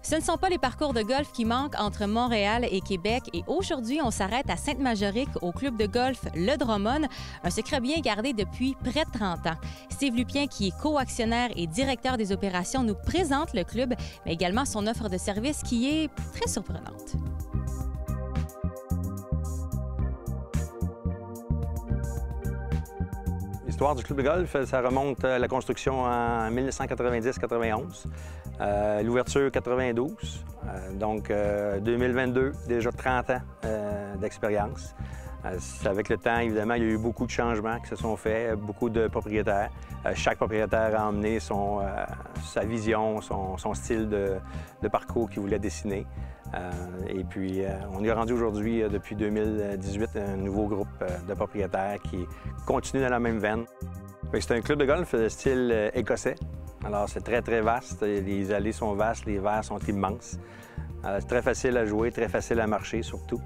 Ce ne sont pas les parcours de golf qui manquent entre Montréal et Québec et aujourd'hui, on s'arrête à Sainte-Majorique au club de golf Le Drummond, un secret bien gardé depuis près de 30 ans. Steve Lupien, qui est co-actionnaire et directeur des opérations, nous présente le club, mais également son offre de service qui est très surprenante. L'histoire du club de golf, ça remonte à la construction en 1990-91, l'ouverture 92, donc 2022, déjà 30 ans d'expérience. Avec le temps, évidemment, il y a eu beaucoup de changements qui se sont faits, beaucoup de propriétaires. Chaque propriétaire a emmené sa vision, son style de parcours qu'il voulait dessiner. Et puis, on est rendu aujourd'hui, depuis 2018, un nouveau groupe de propriétaires qui continue dans la même veine. C'est un club de golf de style écossais. Alors, c'est très, très vaste. Les allées sont vastes, les verts sont immenses. C'est très facile à jouer, très facile à marcher, surtout.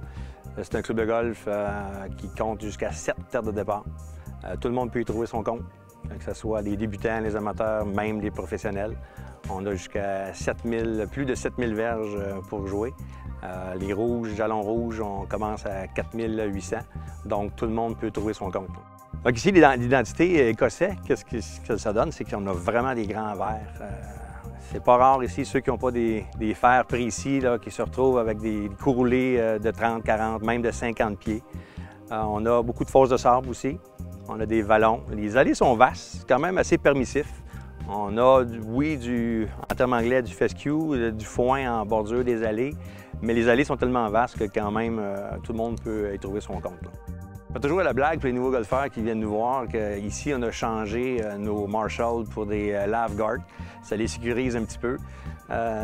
C'est un club de golf qui compte jusqu'à 7 terres de départ. Tout le monde peut y trouver son compte, que ce soit les débutants, les amateurs, même les professionnels. On a jusqu'à plus de 7000 verges pour jouer. Les rouges, jalons rouges, on commence à 4800. Donc, tout le monde peut trouver son compte. Donc ici, l'identité écossais, qu'est-ce que ça donne? C'est qu'on a vraiment des grands verres. C'est pas rare ici, ceux qui n'ont pas des fers précis, là, qui se retrouvent avec des coups roulés de 30, 40, même de 50 pieds. On a beaucoup de fosses de sable aussi. On a des vallons. Les allées sont vastes, quand même assez permissifs. On a, en termes anglais, du fescue, du foin en bordure des allées, mais les allées sont tellement vastes que quand même, tout le monde peut y trouver son compte. Là. On fait toujours la blague pour les nouveaux golfeurs qui viennent nous voir qu'ici, on a changé nos Marshall pour des Lav Guard. Ça les sécurise un petit peu.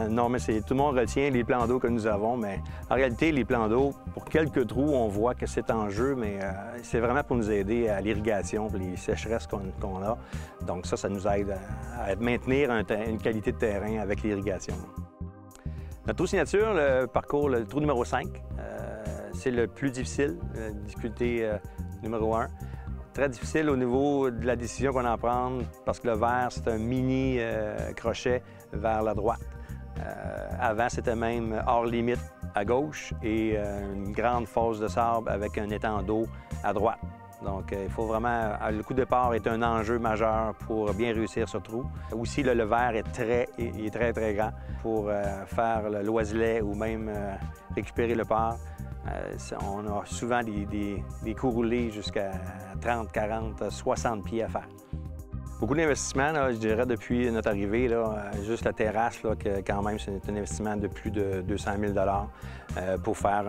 Non, mais tout le monde retient les plans d'eau que nous avons, mais en réalité, les plans d'eau, pour quelques trous, on voit que c'est en jeu, mais c'est vraiment pour nous aider à l'irrigation, les sécheresses qu'on a. Donc ça nous aide à maintenir une qualité de terrain avec l'irrigation. Notre trou signature, le parcours, le trou numéro 5, c'est le plus difficile, difficulté numéro 1. Très difficile au niveau de la décision qu'on a à prendre parce que le vert, c'est un mini crochet vers la droite. Avant, c'était même hors limite à gauche et une grande fosse de sable avec un étang d'eau à droite. Donc, il faut vraiment... Le coup de départ est un enjeu majeur pour bien réussir ce trou. Aussi, le vert est très, très grand pour faire l'oiselet ou même récupérer le par. On a souvent des coups roulés jusqu'à 30, 40, 60 pieds à faire. Beaucoup d'investissements, je dirais, depuis notre arrivée. Là, juste la terrasse, là, que quand même, c'est un investissement de plus de 200 000 pour faire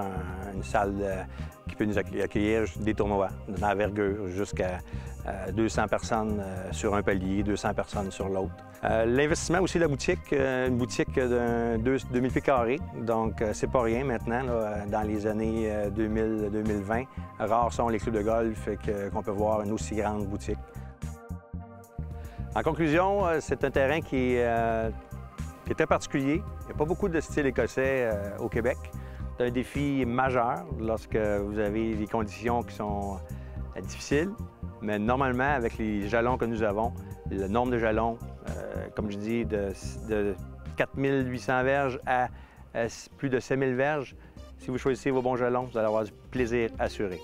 une salle qui peut nous accueillir des tournois d'envergure jusqu'à 200 personnes sur un palier, 200 personnes sur l'autre. L'investissement aussi de la boutique, une boutique de 2000 pieds carrés, donc c'est pas rien maintenant, là, dans les années 2000-2020. Rares sont les clubs de golf qu'on peut voir une aussi grande boutique. En conclusion, c'est un terrain qui est très particulier. Il n'y a pas beaucoup de style écossais au Québec. C'est un défi majeur lorsque vous avez des conditions qui sont difficiles, mais normalement, avec les jalons que nous avons, le nombre de jalons, comme je dis, de 4800 verges à plus de 7000 verges, si vous choisissez vos bons jalons, vous allez avoir du plaisir assuré.